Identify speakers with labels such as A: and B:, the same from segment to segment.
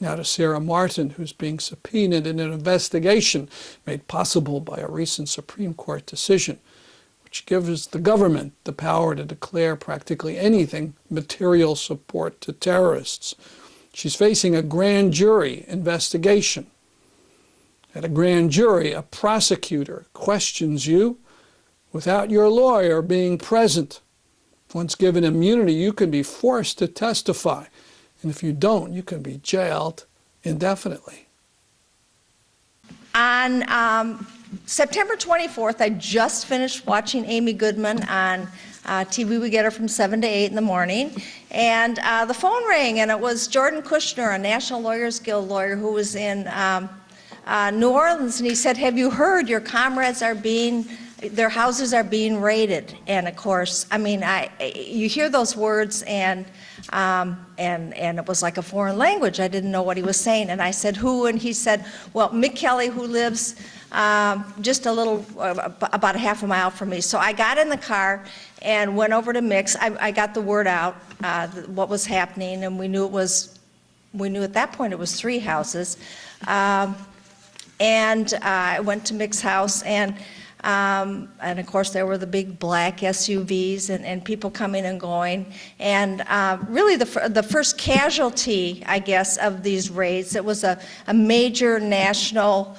A: Now to Sarah Martin, who's being subpoenaed in an investigation made possible by a recent Supreme Court decision, which gives the government the power to declare practically anything material support to terrorists. She's facing a grand jury investigation. At a grand jury, a prosecutor questions you without your lawyer being present. Once given immunity, you can be forced to testify. And if you don't, you can be jailed indefinitely.
B: On September 24th, I just finished watching Amy Goodman on TV. We get her from 7 to 8 in the morning. And the phone rang, and it was Jordan Kushner, a National Lawyers Guild lawyer who was in New Orleans. And he said, "Have you heard your comrades are their houses are being raided?" And of course, I mean, you hear those words, and it was like a foreign language. I didn't know what he was saying. And I said, "Who?" And he said, "Well, Mick Kelly, who lives just a little, about a half a mile from me." So I got in the car and went over to Mick's. I got the word out, what was happening, and we knew at that point it was 3 houses. And I went to Mick's house, and of course there were the big black SUVs and people coming and going. And really the first casualty, I guess, of these raids, it was a major national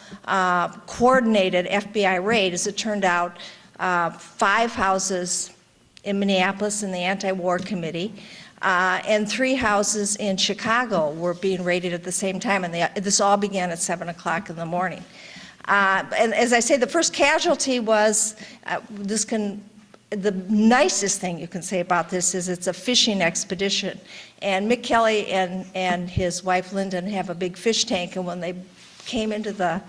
B: coordinated FBI raid. As it turned out, 5 houses in Minneapolis in the Anti-War Committee, and 3 houses in Chicago were being raided at the same time, and this all began at 7 o'clock in the morning. And as I say, the first casualty was, the nicest thing you can say about this is it's a fishing expedition. And Mick Kelly and his wife Lyndon have a big fish tank, and when they came into to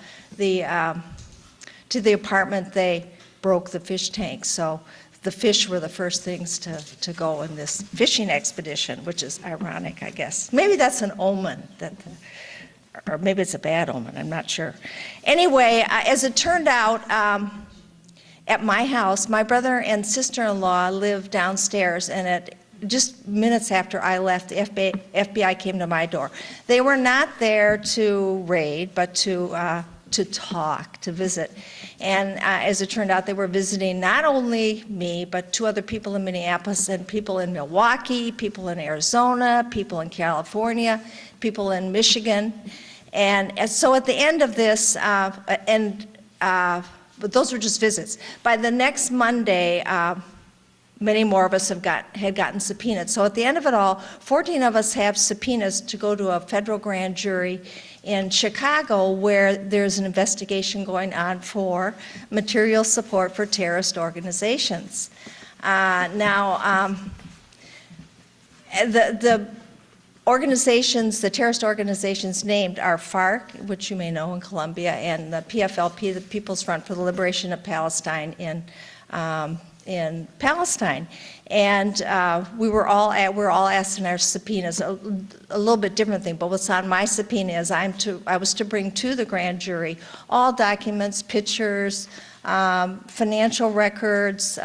B: the apartment, they broke the fish tank. So the fish were the first things to go in this fishing expedition, which is ironic, I guess. Maybe that's an omen, or maybe it's a bad omen, I'm not sure. Anyway, as it turned out, at my house, my brother and sister-in-law lived downstairs, and at just minutes after I left, the FBI came to my door. They were not there to raid, but to talk, to visit. And as it turned out, they were visiting not only me, but 2 other people in Minneapolis, and people in Milwaukee, people in Arizona, people in California, people in Michigan. And so at the end of this, but those were just visits. By the next Monday, many more of us had gotten subpoenaed. So at the end of it all, 14 of us have subpoenas to go to a federal grand jury in Chicago, where there's an investigation going on for material support for terrorist organizations. The organizations, the terrorist organizations named are FARC, which you may know, in Colombia, and the PFLP, the People's Front for the Liberation of Palestine in Palestine. And we're all asked in our subpoenas a little bit different thing, but what's on my subpoena is I was to bring to the grand jury all documents, pictures, financial records,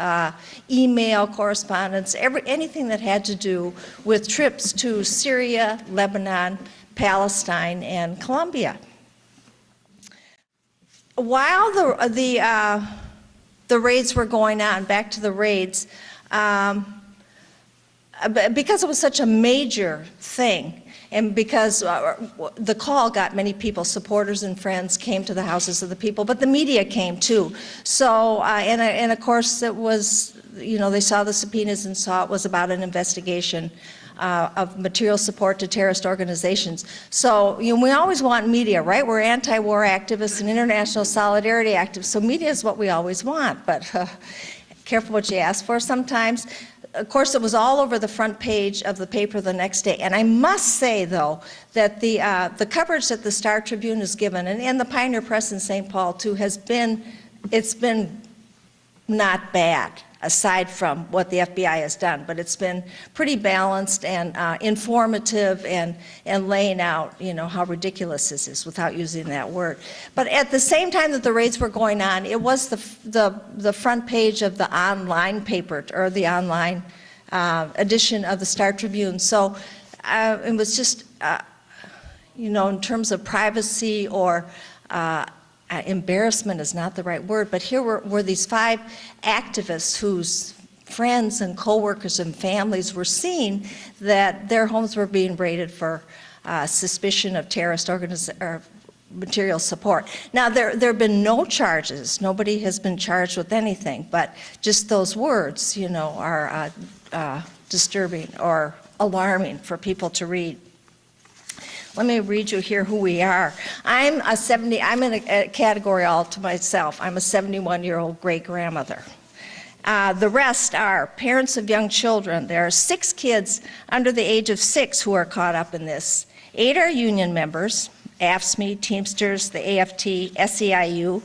B: email correspondence, anything that had to do with trips to Syria, Lebanon, Palestine, and Colombia. While the raids were going on, back to the raids, because it was such a major thing, and because the call got many people, supporters and friends came to the houses of the people, but the media came too. So, and of course it was, they saw the subpoenas and saw it was about an investigation of material support to terrorist organizations. So, we always want media, right? We're anti-war activists and international solidarity activists, so media is what we always want, but careful what you ask for sometimes. Of course, it was all over the front page of the paper the next day. And I must say, though, that the coverage that the Star Tribune has given, and the Pioneer Press in St. Paul, too, it's been not bad, aside from what the FBI has done. But it's been pretty balanced and informative and laying out, how ridiculous this is without using that word. But at the same time that the raids were going on, it was the front page of the online paper, or the online edition of the Star Tribune. So it was just, in terms of privacy or embarrassment is not the right word, but here were these 5 activists whose friends and coworkers and families were seeing that their homes were being raided for suspicion of terrorist or material support. Now, there have been no charges. Nobody has been charged with anything, but just those words, are disturbing or alarming for people to read. Let me read you here who we are. I'm in a category all to myself. I'm a 71-year-old great-grandmother. The rest are parents of young children. There are 6 kids under the age of 6 who are caught up in this. 8 are union members, AFSCME, Teamsters, the AFT, SEIU.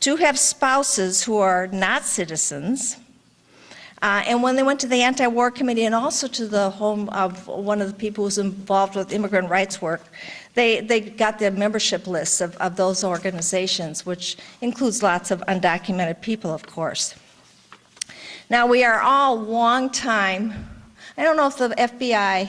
B: 2 have spouses who are not citizens. And when they went to the anti-war committee and also to the home of one of the people who's involved with immigrant rights work, they got the membership lists of those organizations, which includes lots of undocumented people, of course. Now, we are all long-time, I don't know if the FBI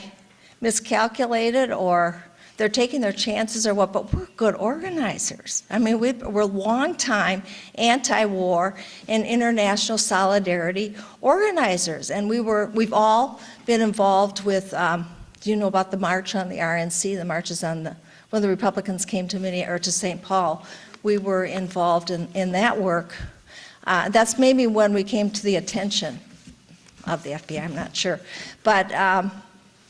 B: miscalculated or they're taking their chances or what, but we're good organizers. I mean, we're long-time anti-war and international solidarity organizers, and we've all been involved with, do you know about the march on the RNC, the marches on when the Republicans came to to St. Paul? We were involved in that work. That's maybe when we came to the attention of the FBI, I'm not sure.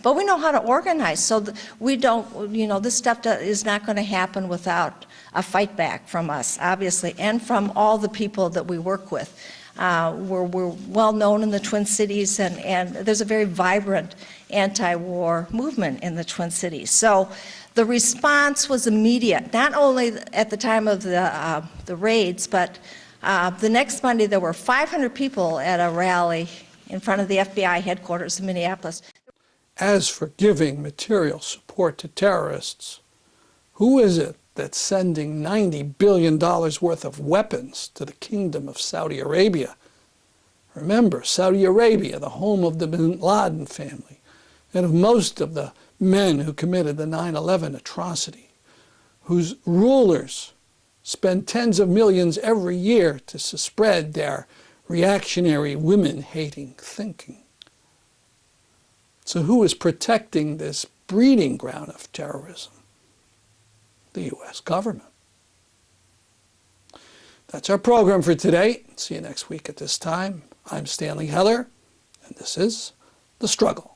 B: But we know how to organize, so we don't, this stuff is not going to happen without a fight back from us, obviously, and from all the people that we work with. We're well known in the Twin Cities, and there's a very vibrant anti-war movement in the Twin Cities. So the response was immediate, not only at the time of the raids, but the next Monday there were 500 people at a rally in front of the FBI headquarters in Minneapolis.
A: As for giving material support to terrorists, who is it that's sending $90 billion worth of weapons to the Kingdom of Saudi Arabia? Remember, Saudi Arabia, the home of the bin Laden family, and of most of the men who committed the 9/11 atrocity, whose rulers spend tens of millions every year to spread their reactionary, women-hating thinking. So who is protecting this breeding ground of terrorism? The U.S. government. That's our program for today. See you next week at this time. I'm Stanley Heller, and this is The Struggle.